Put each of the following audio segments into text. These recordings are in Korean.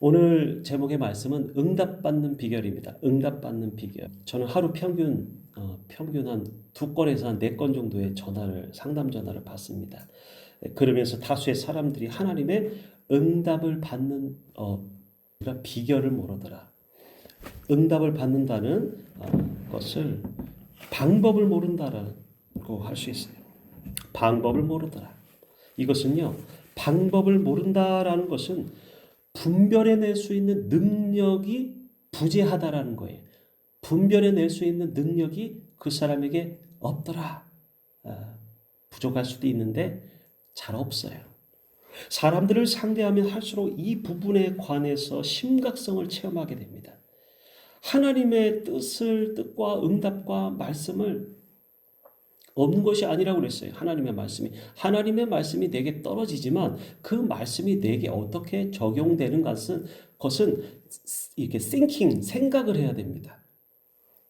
오늘 제목의 말씀은 응답받는 비결입니다. 응답받는 비결. 저는 하루 평균 한 2건에서 한 4건 정도의 상담 전화를 받습니다. 그러면서 다수의 사람들이 하나님의 응답을 받는 비결을 모르더라. 응답을 받는다는 것을 방법을 모른다라고 할 수 있어요. 방법을 모르더라. 이것은요, 방법을 모른다라는 것은 분별해낼 수 있는 능력이 부재하다라는 거예요. 분별해낼 수 있는 능력이 그 사람에게 없더라. 부족할 수도 있는데 잘 없어요. 사람들을 상대하면 할수록 이 부분에 관해서 심각성을 체험하게 됩니다. 하나님의 뜻과 응답과 말씀을 없는 것이 아니라고 그랬어요. 하나님의 말씀이 내게 떨어지지만 그 말씀이 내게 어떻게 적용되는 것은 이렇게 생각을 해야 됩니다.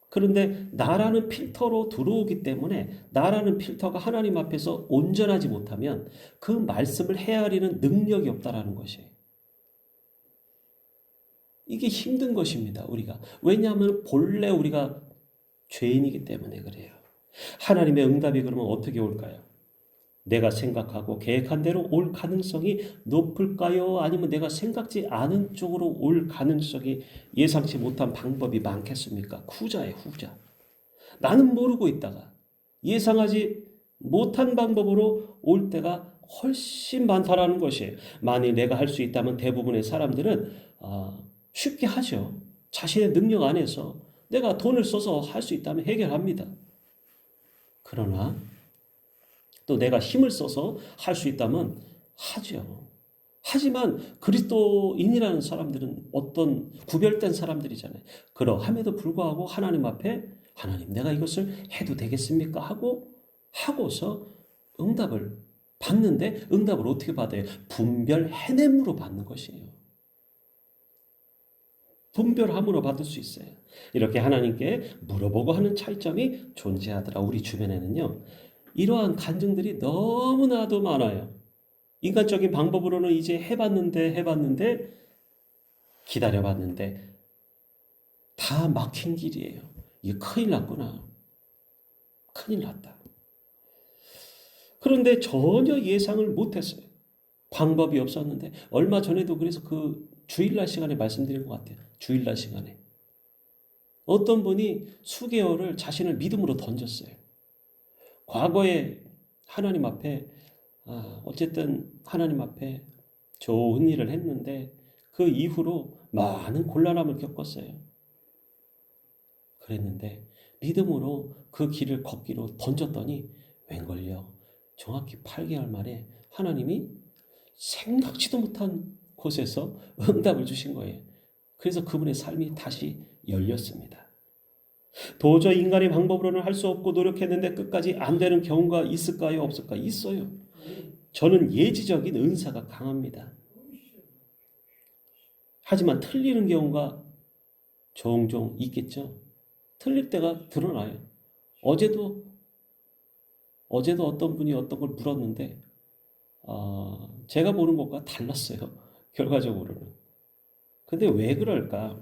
그런데 나라는 필터로 들어오기 때문에 나라는 필터가 하나님 앞에서 온전하지 못하면 그 말씀을 헤아리는 능력이 없다라는 것이에요. 이게 힘든 것입니다. 우리가. 왜냐하면 본래 우리가 죄인이기 때문에 그래요. 하나님의 응답이 그러면 어떻게 올까요? 내가 생각하고 계획한 대로 올 가능성이 높을까요? 아니면 내가 생각지 않은 쪽으로 올 가능성이 예상치 못한 방법이 많겠습니까? 후자예요, 후자. 나는 모르고 있다가 예상하지 못한 방법으로 올 때가 훨씬 많다라는 것이에요. 만일 내가 할 수 있다면 대부분의 사람들은 쉽게 하죠. 자신의 능력 안에서 내가 돈을 써서 할 수 있다면 해결합니다. 그러나 또 내가 힘을 써서 할 수 있다면 하죠. 하지만 그리스도인이라는 사람들은 어떤 구별된 사람들이잖아요. 그러함에도 불구하고 하나님 앞에 하나님 내가 이것을 해도 되겠습니까? 하고서 응답을 받는데 응답을 어떻게 받아요? 분별해냄으로 받는 것이에요. 분별함으로 받을 수 있어요. 이렇게 하나님께 물어보고 하는 차이점이 존재하더라. 우리 주변에는요. 이러한 간증들이 너무나도 많아요. 인간적인 방법으로는 이제 해봤는데 기다려봤는데 다 막힌 길이에요. 이게 큰일 났구나. 큰일 났다. 그런데 전혀 예상을 못했어요. 방법이 없었는데 얼마 전에도 그래서 그 주일날 시간에 말씀드린 것 같아요. 주일날 시간에 어떤 분이 수개월을 자신을 믿음으로 던졌어요. 과거에 하나님 앞에 어쨌든 하나님 앞에 좋은 일을 했는데 그 이후로 많은 곤란함을 겪었어요. 그랬는데 믿음으로 그 길을 걷기로 던졌더니 웬걸요. 정확히 8개월 만에 하나님이 생각지도 못한 곳에서 응답을 주신 거예요. 그래서 그분의 삶이 다시 열렸습니다. 도저히 인간의 방법으로는 할 수 없고 노력했는데 끝까지 안 되는 경우가 있을까요? 없을까요? 있어요. 저는 예지적인 은사가 강합니다. 하지만 틀리는 경우가 종종 있겠죠. 틀릴 때가 드러나요. 어제도 어떤 분이 어떤 걸 물었는데 제가 보는 것과 달랐어요. 결과적으로는. 근데 왜 그럴까?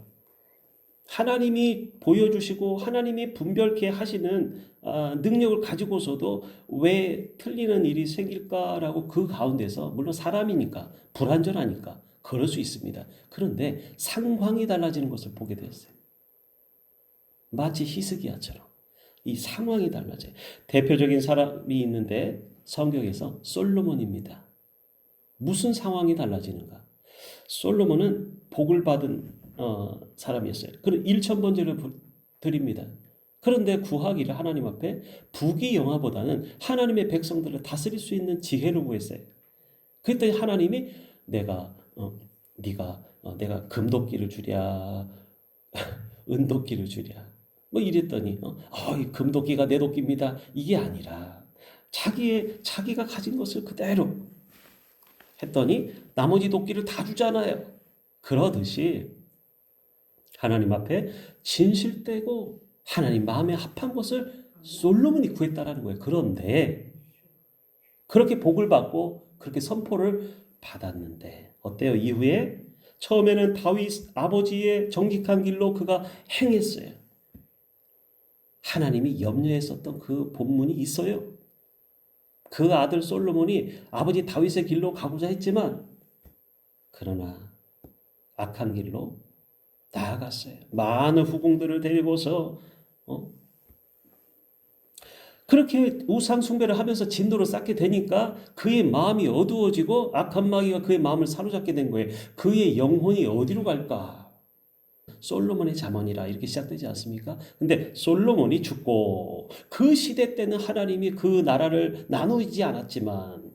하나님이 보여주시고 하나님이 분별케 하시는 능력을 가지고서도 왜 틀리는 일이 생길까라고 그 가운데서 물론 사람이니까 불완전하니까 그럴 수 있습니다. 그런데 상황이 달라지는 것을 보게 되었어요. 마치 히스기야처럼 이 상황이 달라져요. 대표적인 사람이 있는데 성경에서 솔로몬입니다. 무슨 상황이 달라지는가? 솔로몬은 복을 받은 사람이었어요. 그럼 1,000번제를 드립니다. 그런데 구하기를 하나님 앞에 부귀영화보다는 하나님의 백성들을 다스릴 수 있는 지혜를 구했어요. 그랬더니 하나님이 내가 금도끼를 주랴 은도끼를 주랴 뭐 이랬더니 이 금도끼가 내 도끼입니다. 이게 아니라 자기가 가진 것을 그대로 했더니 나머지 도끼를 다 주잖아요. 그러듯이 하나님 앞에 진실되고 하나님 마음에 합한 것을 솔로몬이 구했다라는 거예요. 그런데 그렇게 복을 받고 그렇게 선포를 받았는데 어때요? 이후에 처음에는 다윗 아버지의 정직한 길로 그가 행했어요. 하나님이 염려했었던 그 본문이 있어요. 그 아들 솔로몬이 아버지 다윗의 길로 가고자 했지만 그러나 악한 길로 나아갔어요. 많은 후궁들을 데리고서 그렇게 우상 숭배를 하면서 진도를 쌓게 되니까 그의 마음이 어두워지고 악한 마귀가 그의 마음을 사로잡게 된 거예요. 그의 영혼이 어디로 갈까? 솔로몬의 잠언이라 이렇게 시작되지 않습니까? 근데 솔로몬이 죽고 그 시대 때는 하나님이 그 나라를 나누지 않았지만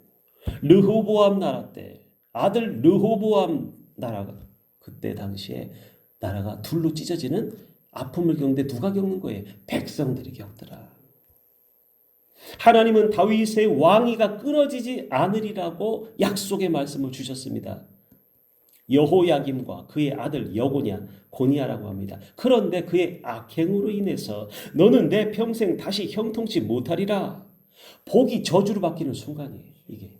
르호보암 나라 때 아들 르호보암 나라가 그때 당시에 나라가 둘로 찢어지는 아픔을 겪는데 누가 겪는 거예요? 백성들이 겪더라. 하나님은 다윗의 왕위가 끊어지지 않으리라고 약속의 말씀을 주셨습니다. 여호야김과 그의 아들 고니야라고 합니다. 그런데 그의 악행으로 인해서 너는 내 평생 다시 형통치 못하리라. 복이 저주로 바뀌는 순간이에요. 이게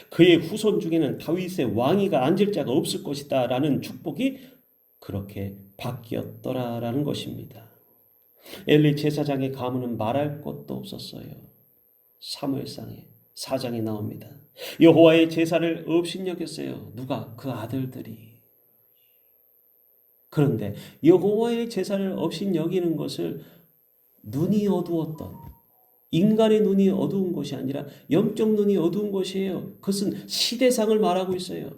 그의 후손 중에는 다윗의 왕위가 앉을 자가 없을 것이다 라는 축복이 그렇게 바뀌었더라라는 것입니다. 엘리 제사장의 가문은 말할 것도 없었어요. 사무엘상에 4장에 나옵니다. 여호와의 제사를 업신여겼어요. 누가? 그 아들들이. 그런데 여호와의 제사를 업신여기는 것을 눈이 어두웠던 인간의 눈이 어두운 것이 아니라 영적 눈이 어두운 것이에요. 그것은 시대상을 말하고 있어요.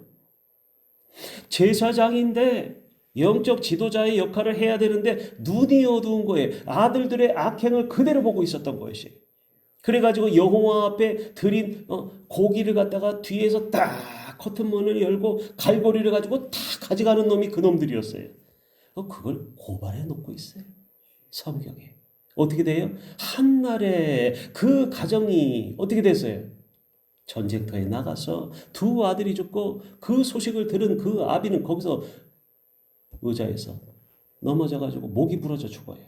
제사장인데 영적 지도자의 역할을 해야 되는데 눈이 어두운 거예요. 아들들의 악행을 그대로 보고 있었던 것이. 그래가지고 여호와 앞에 드린 고기를 갖다가 뒤에서 딱 커튼문을 열고 갈고리를 가지고 다 가져가는 놈이 그 놈들이었어요. 그걸 고발해 놓고 있어요. 성경에. 어떻게 돼요? 한날에 그 가정이 어떻게 됐어요? 전쟁터에 나가서 두 아들이 죽고 그 소식을 들은 그 아비는 거기서 의자에서 넘어져가지고 목이 부러져 죽어요.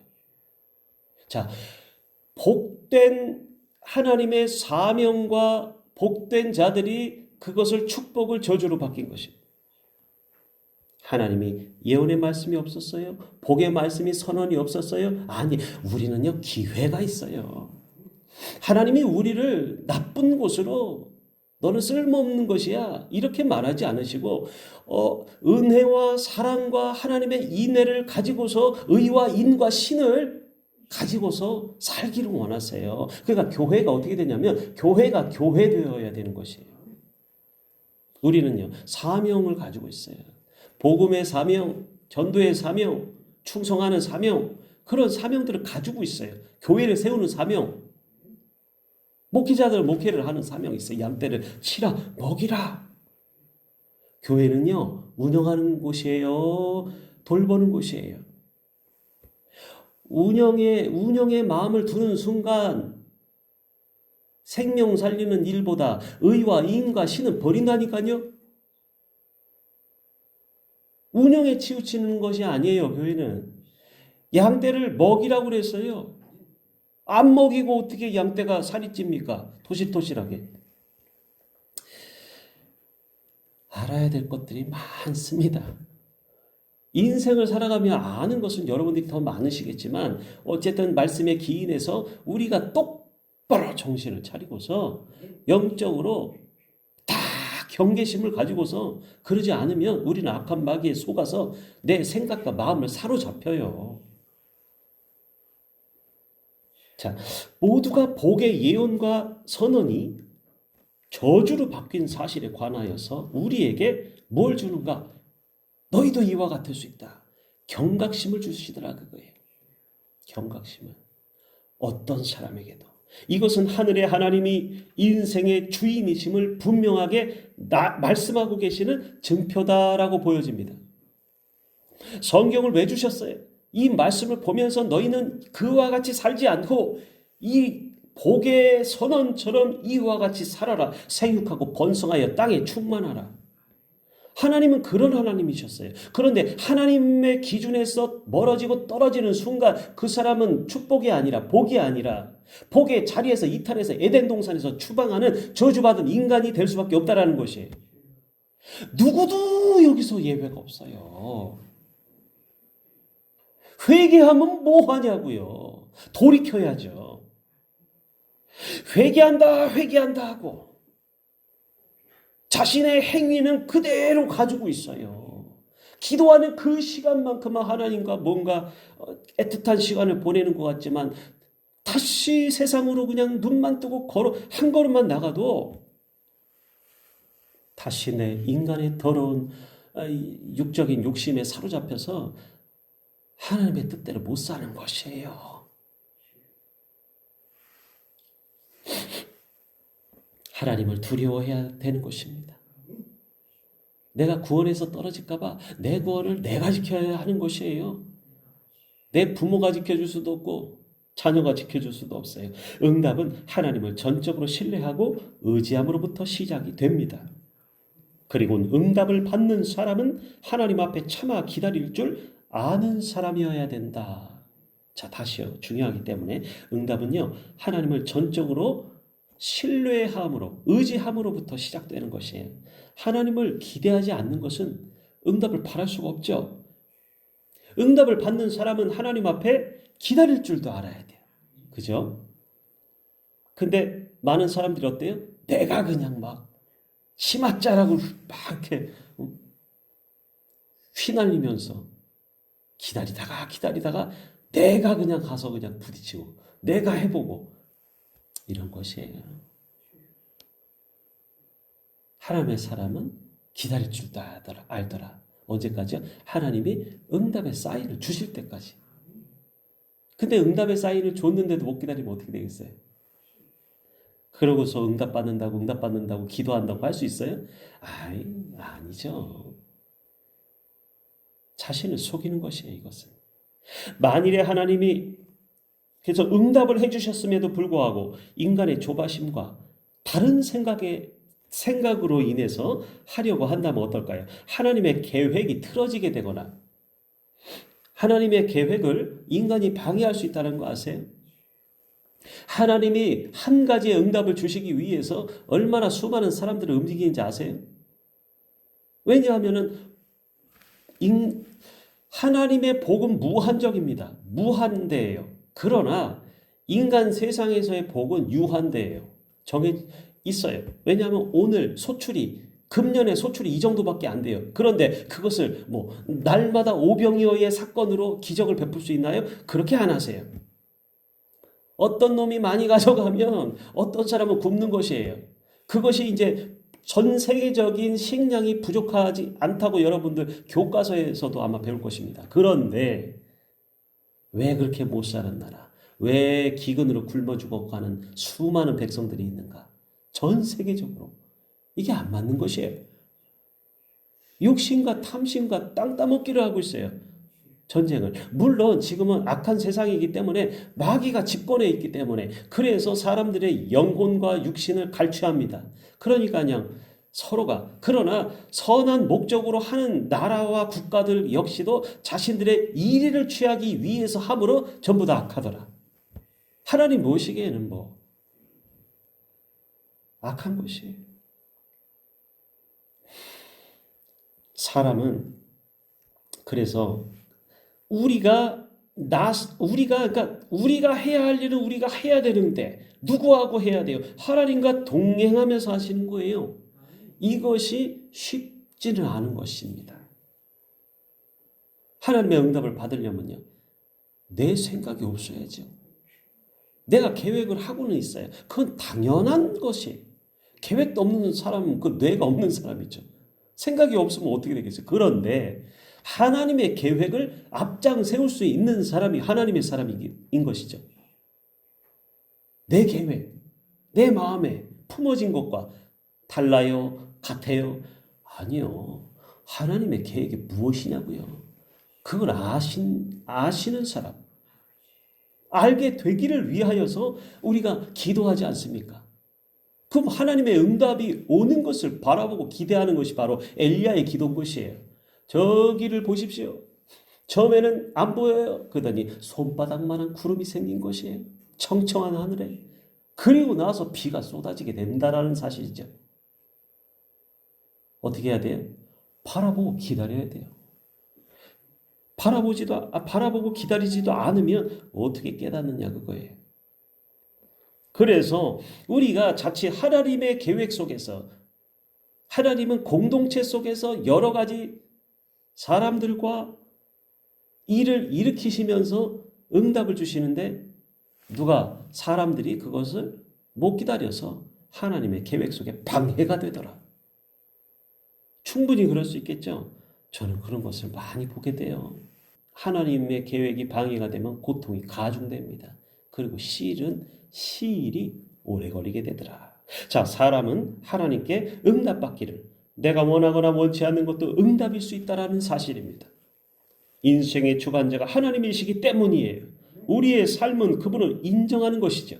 자, 복된 하나님의 사명과 복된 자들이 그것을 축복을 저주로 바뀐 것입니다. 하나님이 예언의 말씀이 없었어요? 복의 말씀이 선언이 없었어요? 아니, 우리는요 기회가 있어요. 하나님이 우리를 나쁜 곳으로 너는 쓸모없는 것이야 이렇게 말하지 않으시고 은혜와 사랑과 하나님의 인애를 가지고서 의와 인과 신을 가지고서 살기를 원하세요. 그러니까 교회가 어떻게 되냐면 교회가 교회되어야 되는 것이에요. 우리는요 사명을 가지고 있어요. 복음의 사명, 전도의 사명, 충성하는 사명, 그런 사명들을 가지고 있어요. 교회를 세우는 사명, 목회자들 목회를 하는 사명이 있어요. 양떼를 치라, 먹이라. 교회는요 운영하는 곳이에요. 돌보는 곳이에요. 운영에 마음을 두는 순간 생명 살리는 일보다 의와 인과 신은 버린다니까요. 운영에 치우치는 것이 아니에요. 교회는 양떼를 먹이라고 그랬어요. 안 먹이고 어떻게 양떼가 살이 찝니까? 토실토실하게. 알아야 될 것들이 많습니다. 인생을 살아가며 아는 것은 여러분들이 더 많으시겠지만 어쨌든 말씀에 기인해서 우리가 똑바로 정신을 차리고서 영적으로 다 경계심을 가지고서 그러지 않으면 우리는 악한 마귀에 속아서 내 생각과 마음을 사로잡혀요. 자, 모두가 복의 예언과 선언이 저주로 바뀐 사실에 관하여서 우리에게 뭘 주는가? 너희도 이와 같을 수 있다. 경각심을 주시더라 그거예요. 경각심을. 어떤 사람에게도. 이것은 하늘의 하나님이 인생의 주인이심을 분명하게 말씀하고 계시는 증표다라고 보여집니다. 성경을 왜 주셨어요? 이 말씀을 보면서 너희는 그와 같이 살지 않고 이 복의 선언처럼 이와 같이 살아라. 생육하고 번성하여 땅에 충만하라. 하나님은 그런 하나님이셨어요. 그런데 하나님의 기준에서 멀어지고 떨어지는 순간 그 사람은 축복이 아니라 복이 아니라 복의 자리에서 이탈해서 에덴 동산에서 추방하는 저주받은 인간이 될 수밖에 없다라는 것이에요. 누구도 여기서 예외가 없어요. 회개하면 뭐 하냐고요. 돌이켜야죠. 회개한다 하고 자신의 행위는 그대로 가지고 있어요. 기도하는 그 시간만큼은 하나님과 뭔가 애틋한 시간을 보내는 것 같지만 다시 세상으로 그냥 눈만 뜨고 한 걸음만 나가도 다시 내 인간의 더러운 육적인 욕심에 사로잡혀서 하나님의 뜻대로 못 사는 것이에요. 하나님을 두려워해야 되는 것입니다. 내가 구원에서 떨어질까 봐 내 구원을 내가 지켜야 하는 것이에요. 내 부모가 지켜줄 수도 없고 자녀가 지켜줄 수도 없어요. 응답은 하나님을 전적으로 신뢰하고 의지함으로부터 시작이 됩니다. 그리고 응답을 받는 사람은 하나님 앞에 참아 기다릴 줄 아는 사람이어야 된다. 자, 다시요. 중요하기 때문에 응답은요, 하나님을 전적으로 신뢰함으로, 의지함으로부터 시작되는 것이에요. 하나님을 기대하지 않는 것은 응답을 바랄 수가 없죠. 응답을 받는 사람은 하나님 앞에 기다릴 줄도 알아야 돼요. 그죠? 근데 많은 사람들이 어때요? 내가 그냥 막 치맛자락을 막 이렇게 휘날리면서 기다리다가 내가 그냥 가서 그냥 부딪히고 내가 해보고 이런 것이에요. 하나님의 사람은 기다릴 줄도 알더라. 언제까지요? 하나님이 응답의 사인을 주실 때까지. 근데 응답의 사인을 줬는데도 못 기다리면 어떻게 되겠어요? 그러고서 응답받는다고 기도한다고 할 수 있어요? 아니죠. 자신을 속이는 것이에요, 이것은. 만일에 하나님이 그래서 응답을 해주셨음에도 불구하고 인간의 조바심과 다른 생각으로 인해서 하려고 한다면 어떨까요? 하나님의 계획이 틀어지게 되거나 하나님의 계획을 인간이 방해할 수 있다는 거 아세요? 하나님이 한 가지의 응답을 주시기 위해서 얼마나 수많은 사람들을 움직이는지 아세요? 왜냐하면 하나님의 복은 무한적입니다. 무한대예요. 그러나 인간 세상에서의 복은 유한대예요. 정해 있어요. 왜냐하면 오늘 금년의 소출이 이 정도밖에 안 돼요. 그런데 그것을 날마다 오병이어의 사건으로 기적을 베풀 수 있나요? 그렇게 안 하세요. 어떤 놈이 많이 가져가면 어떤 사람은 굶는 것이에요. 그것이 이제 전 세계적인 식량이 부족하지 않다고 여러분들 교과서에서도 아마 배울 것입니다. 그런데 왜 그렇게 못 사는 나라, 왜 기근으로 굶어 죽어가는 수많은 백성들이 있는가? 전 세계적으로 이게 안 맞는 것이에요. 욕심과 탐심과 땅 따먹기를 하고 있어요. 전쟁을. 물론 지금은 악한 세상이기 때문에 마귀가 집권해 있기 때문에 그래서 사람들의 영혼과 육신을 갈취합니다. 그러니까 그냥 서로가 그러나 선한 목적으로 하는 나라와 국가들 역시도 자신들의 이익을 취하기 위해서 함으로 전부 다 악하더라. 하나님 모시기에는 악한 것이에요. 사람은 그래서 우리가 해야 할 일은 우리가 해야 되는데 누구하고 해야 돼요? 하나님과 동행하면서 하시는 거예요. 이것이 쉽지는 않은 것입니다. 하나님의 응답을 받으려면요, 내 생각이 없어야죠. 내가 계획을 하고는 있어요. 그건 당연한 것이에요. 계획도 없는 사람은 그 뇌가 없는 사람이죠. 생각이 없으면 어떻게 되겠어요? 그런데 하나님의 계획을 앞장 세울 수 있는 사람이 하나님의 사람인 것이죠. 내 계획, 내 마음에 품어진 것과 달라요? 같아요? 아니요. 하나님의 계획이 무엇이냐고요. 그걸 아시는 사람. 알게 되기를 위하여서 우리가 기도하지 않습니까? 그럼 하나님의 응답이 오는 것을 바라보고 기대하는 것이 바로 엘리야의 기도인 것이에요. 저기를 보십시오. 처음에는 안 보여요. 그러더니 손바닥만한 구름이 생긴 것이에요. 청청한 하늘에. 그리고 나서 비가 쏟아지게 된다라는 사실이죠. 어떻게 해야 돼요? 바라보고 기다려야 돼요. 바라보고 기다리지도 않으면 어떻게 깨닫느냐 그거예요. 그래서 우리가 자칫 하나님의 계획 속에서, 하나님은 공동체 속에서 여러 가지 사람들과 일을 일으키시면서 응답을 주시는데 사람들이 그것을 못 기다려서 하나님의 계획 속에 방해가 되더라. 충분히 그럴 수 있겠죠. 저는 그런 것을 많이 보게 돼요. 하나님의 계획이 방해가 되면 고통이 가중됩니다. 그리고 시일이 오래 걸리게 되더라. 자, 사람은 하나님께 응답받기를 내가 원하거나 원치 않는 것도 응답일 수 있다는 사실입니다. 인생의 주관자가 하나님이시기 때문이에요. 우리의 삶은 그분을 인정하는 것이죠.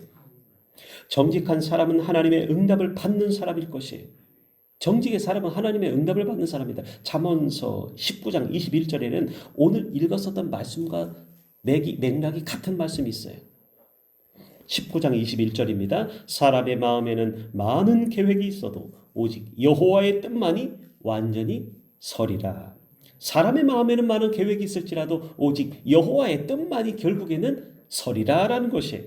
정직한 사람은 하나님의 응답을 받는 사람일 것이에요. 정직의 사람은 하나님의 응답을 받는 사람이다. 잠언서 19장 21절에는 오늘 읽었었던 말씀과 맥락이 같은 말씀이 있어요. 19장 21절입니다. 사람의 마음에는 많은 계획이 있어도 오직 여호와의 뜻만이 완전히 서리라. 사람의 마음에는 많은 계획이 있을지라도 오직 여호와의 뜻만이 결국에는 서리라라는 것이에요.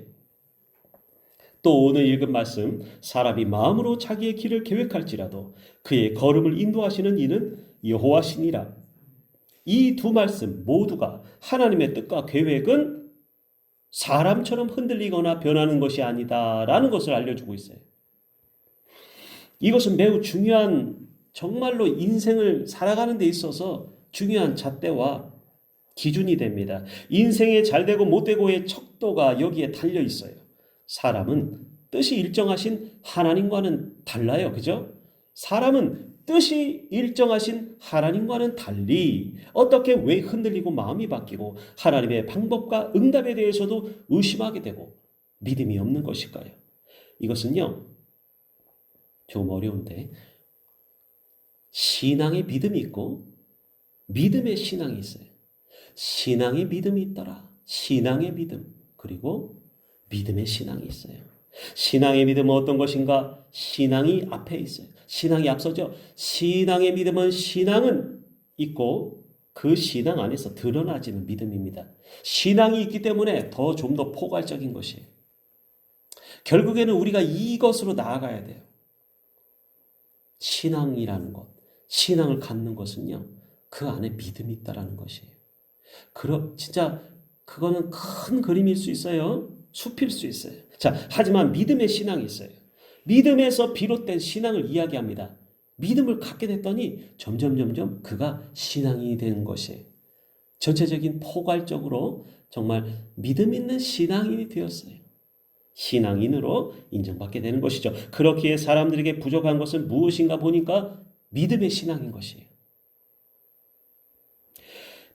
또 오늘 읽은 말씀, 사람이 마음으로 자기의 길을 계획할지라도 그의 걸음을 인도하시는 이는 여호와시니라. 이 두 말씀 모두가 하나님의 뜻과 계획은 사람처럼 흔들리거나 변하는 것이 아니다라는 것을 알려주고 있어요. 이것은 매우 중요한, 정말로 인생을 살아가는 데 있어서 중요한 잣대와 기준이 됩니다. 인생의 잘되고 못되고의 척도가 여기에 달려 있어요. 사람은 뜻이 일정하신 하나님과는 달라요. 그죠? 사람은 뜻이 일정하신 하나님과는 달리 어떻게 왜 흔들리고 마음이 바뀌고 하나님의 방법과 응답에 대해서도 의심하게 되고 믿음이 없는 것일까요? 이것은요, 좀 어려운데 신앙의 믿음이 있고 믿음의 신앙이 있어요. 신앙의 믿음이 있더라. 신앙의 믿음, 그리고 믿음의 신앙이 있어요. 신앙의 믿음은 어떤 것인가? 신앙이 앞에 있어요. 신앙이 앞서죠. 신앙의 믿음은 신앙은 있고 그 신앙 안에서 드러나지는 믿음입니다. 신앙이 있기 때문에 좀 더 포괄적인 것이에요. 결국에는 우리가 이것으로 나아가야 돼요. 신앙이라는 것, 신앙을 갖는 것은요, 그 안에 믿음이 있다라는 것이에요. 진짜 그거는 큰 그림일 수 있어요. 숲일 수 있어요. 자, 하지만 믿음의 신앙이 있어요. 믿음에서 비롯된 신앙을 이야기합니다. 믿음을 갖게 됐더니 점점 그가 신앙이 된 것이에요. 전체적인 포괄적으로 정말 믿음 있는 신앙인이 되었어요. 신앙인으로 인정받게 되는 것이죠. 그렇기에 사람들에게 부족한 것은 무엇인가 보니까 믿음의 신앙인 것이에요.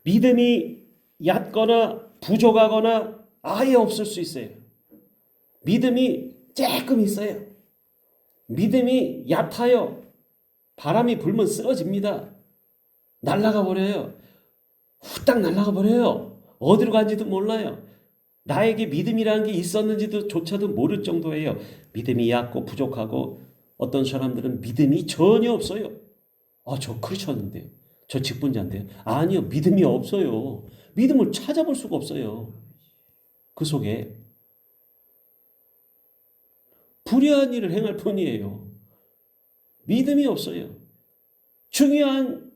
믿음이 얕거나 부족하거나 아예 없을 수 있어요. 믿음이 조금 있어요. 믿음이 얕아요. 바람이 불면 쓰러집니다. 날아가 버려요. 후딱 날아가 버려요. 어디로 간지도 몰라요. 나에게 믿음이라는 게 있었는지도 조차도 모를 정도예요. 믿음이 얕고 부족하고 어떤 사람들은 믿음이 전혀 없어요. 저 크리스천인데요. 저 직분자인데요. 아니요. 믿음이 없어요. 믿음을 찾아볼 수가 없어요. 그 속에 불의한 일을 행할 뿐이에요. 믿음이 없어요. 중요한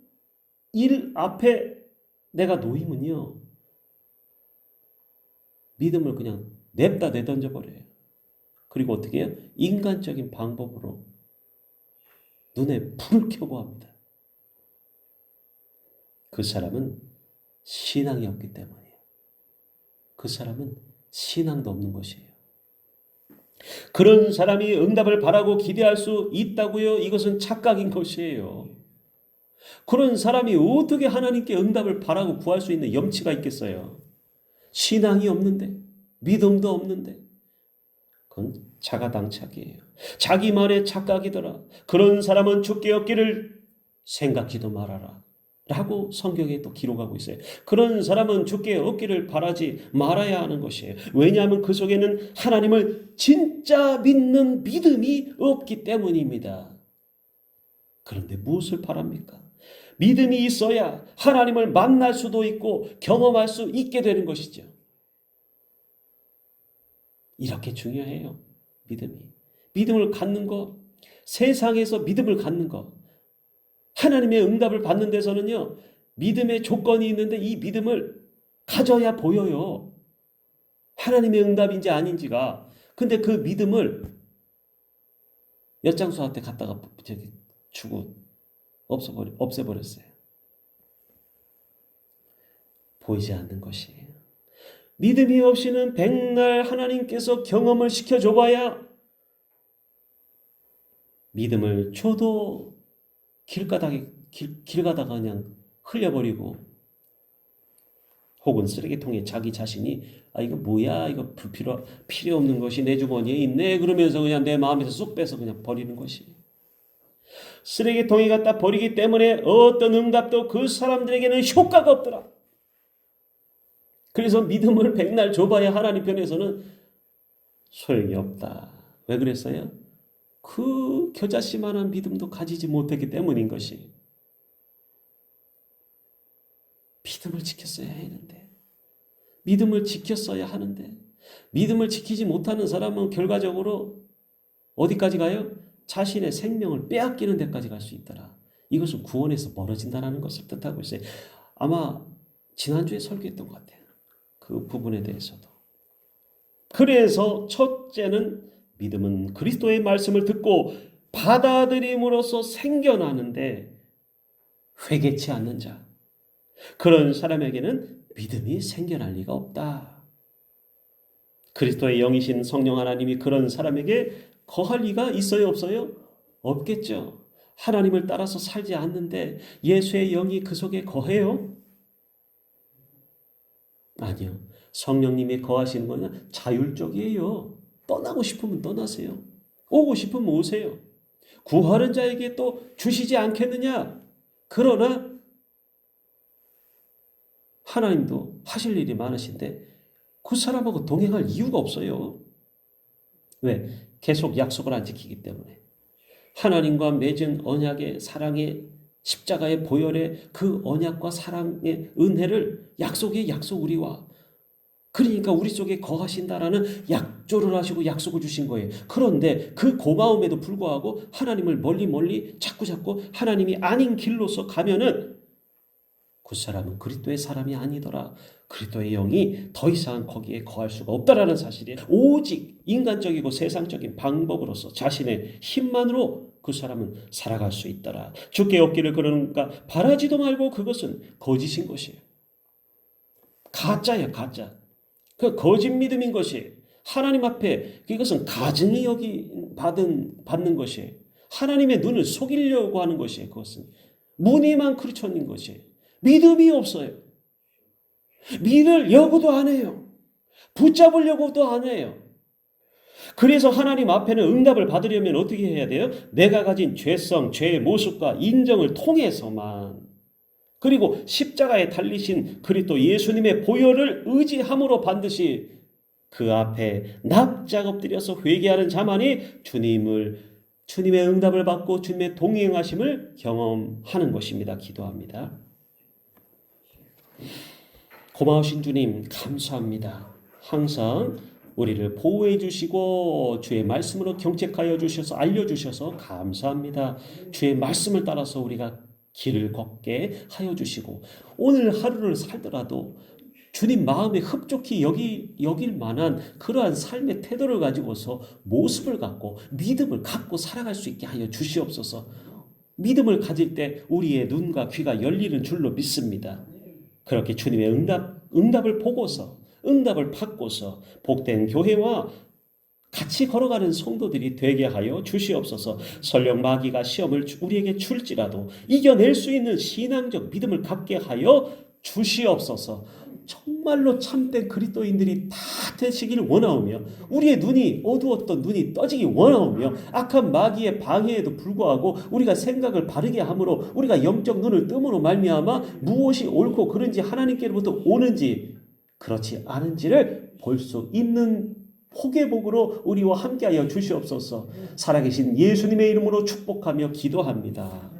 일 앞에 내가 놓이면요, 믿음을 그냥 냅다 내던져 버려요. 그리고 어떻게 해요? 인간적인 방법으로 눈에 불을 켜고 합니다. 그 사람은 신앙이 없기 때문이에요. 그 사람은 신앙도 없는 것이에요. 그런 사람이 응답을 바라고 기대할 수 있다고요? 이것은 착각인 것이에요. 그런 사람이 어떻게 하나님께 응답을 바라고 구할 수 있는 염치가 있겠어요? 신앙이 없는데, 믿음도 없는데, 그건 자가당착이에요. 자기 말에 착각이더라. 그런 사람은 주께 얻기를 생각지도 말아라 라고 성경에 또 기록하고 있어요. 그런 사람은 주께 얻기를 바라지 말아야 하는 것이에요. 왜냐하면 그 속에는 하나님을 진짜 믿는 믿음이 없기 때문입니다. 그런데 무엇을 바랍니까? 믿음이 있어야 하나님을 만날 수도 있고 경험할 수 있게 되는 것이죠. 이렇게 중요해요. 믿음이. 믿음을 갖는 것, 세상에서 믿음을 갖는 것, 하나님의 응답을 받는 데서는요, 믿음의 조건이 있는데 이 믿음을 가져야 보여요. 하나님의 응답인지 아닌지가. 근데 그 믿음을 엿장수한테 갖다가 주고 없애버렸어요. 보이지 않는 것이에요. 믿음이 없이는 백날 하나님께서 경험을 시켜줘봐야 믿음을 줘도 길 가다가 그냥 흘려버리고 혹은 쓰레기통에 자기 자신이 이거 뭐야 이거 필요 없는 것이 내 주머니에 있네 그러면서 그냥 내 마음에서 쏙 빼서 그냥 버리는 것이 쓰레기통에 갖다 버리기 때문에 어떤 응답도 그 사람들에게는 효과가 없더라. 그래서 믿음을 백날 줘봐야 하나님 편에서는 소용이 없다. 왜 그랬어요? 그 겨자씨만한 믿음도 가지지 못했기 때문인 것이. 믿음을 지켰어야 했는데, 믿음을 지켰어야 하는데, 믿음을 지키지 못하는 사람은 결과적으로 어디까지 가요? 자신의 생명을 빼앗기는 데까지 갈 수 있더라. 이것은 구원에서 멀어진다는 것을 뜻하고 있어요. 아마 지난주에 설교했던 것 같아요. 그 부분에 대해서도. 그래서 첫째는 믿음은 그리스도의 말씀을 듣고 받아들임으로써 생겨나는데 회개치 않는 자. 그런 사람에게는 믿음이 생겨날 리가 없다. 그리스도의 영이신 성령 하나님이 그런 사람에게 거할 리가 있어요, 없어요? 없겠죠. 하나님을 따라서 살지 않는데 예수의 영이 그 속에 거해요? 아니요. 성령님이 거하시는 것은 자율적이에요. 떠나고 싶으면 떠나세요. 오고 싶으면 오세요. 구하는 자에게 또 주시지 않겠느냐? 그러나 하나님도 하실 일이 많으신데 그 사람하고 동행할 이유가 없어요. 왜? 계속 약속을 안 지키기 때문에. 하나님과 맺은 언약의 사랑의 십자가의 보혈의 그 언약과 사랑의 은혜를 약속의 약속 우리와 그러니까 우리 속에 거하신다라는 약조를 하시고 약속을 주신 거예요. 그런데 그 고마움에도 불구하고 하나님을 멀리 자꾸 하나님이 아닌 길로서 가면은 그 사람은 그리스도의 사람이 아니더라. 그리스도의 영이 더 이상 거기에 거할 수가 없다라는 사실이 오직 인간적이고 세상적인 방법으로서 자신의 힘만으로 그 사람은 살아갈 수 있더라. 주께 없기를 그러는가 바라지도 말고 그것은 거짓인 것이에요. 가짜야 가짜. 그 거짓 믿음인 것이 하나님 앞에 이것은 가증이 받는 것이에요. 하나님의 눈을 속이려고 하는 것이에요. 그것은 무늬만 크리스천인 것이에요. 믿음이 없어요. 믿으려고도 안 해요. 붙잡으려고도 안 해요. 그래서 하나님 앞에는 응답을 받으려면 어떻게 해야 돼요? 내가 가진 죄성, 죄의 모습과 인정을 통해서만 그리고 십자가에 달리신 그리스도 예수님의 보혈을 의지함으로 반드시 그 앞에 납작 엎드려서 회개하는 자만이 주님의 응답을 받고 주님의 동행하심을 경험하는 것입니다. 기도합니다. 고마우신 주님 감사합니다. 항상 우리를 보호해 주시고 주의 말씀으로 경책하여 주셔서 알려주셔서 감사합니다. 주의 말씀을 따라서 우리가 길을 걷게 하여 주시고 오늘 하루를 살더라도 주님 마음에 흡족히 여길 만한 그러한 삶의 태도를 가지고서 모습을 갖고 믿음을 갖고 살아갈 수 있게 하여 주시옵소서. 믿음을 가질 때 우리의 눈과 귀가 열리는 줄로 믿습니다. 그렇게 주님의 응답을 보고서 응답을 받고서 복된 교회와 같이 걸어가는 성도들이 되게 하여 주시옵소서. 설령 마귀가 시험을 우리에게 줄지라도 이겨낼 수 있는 신앙적 믿음을 갖게 하여 주시옵소서. 정말로 참된 그리스도인들이 다 되시기를 원하오며 우리의 눈이 어두웠던 눈이 떠지기 원하오며 악한 마귀의 방해에도 불구하고 우리가 생각을 바르게 함으로 우리가 영적 눈을 뜸으로 말미암아 무엇이 옳고 그른지 하나님께로부터 오는지 그렇지 않은지를 볼 수 있는 포개복으로 우리와 함께하여 주시옵소서. 살아계신 예수님의 이름으로 축복하며 기도합니다.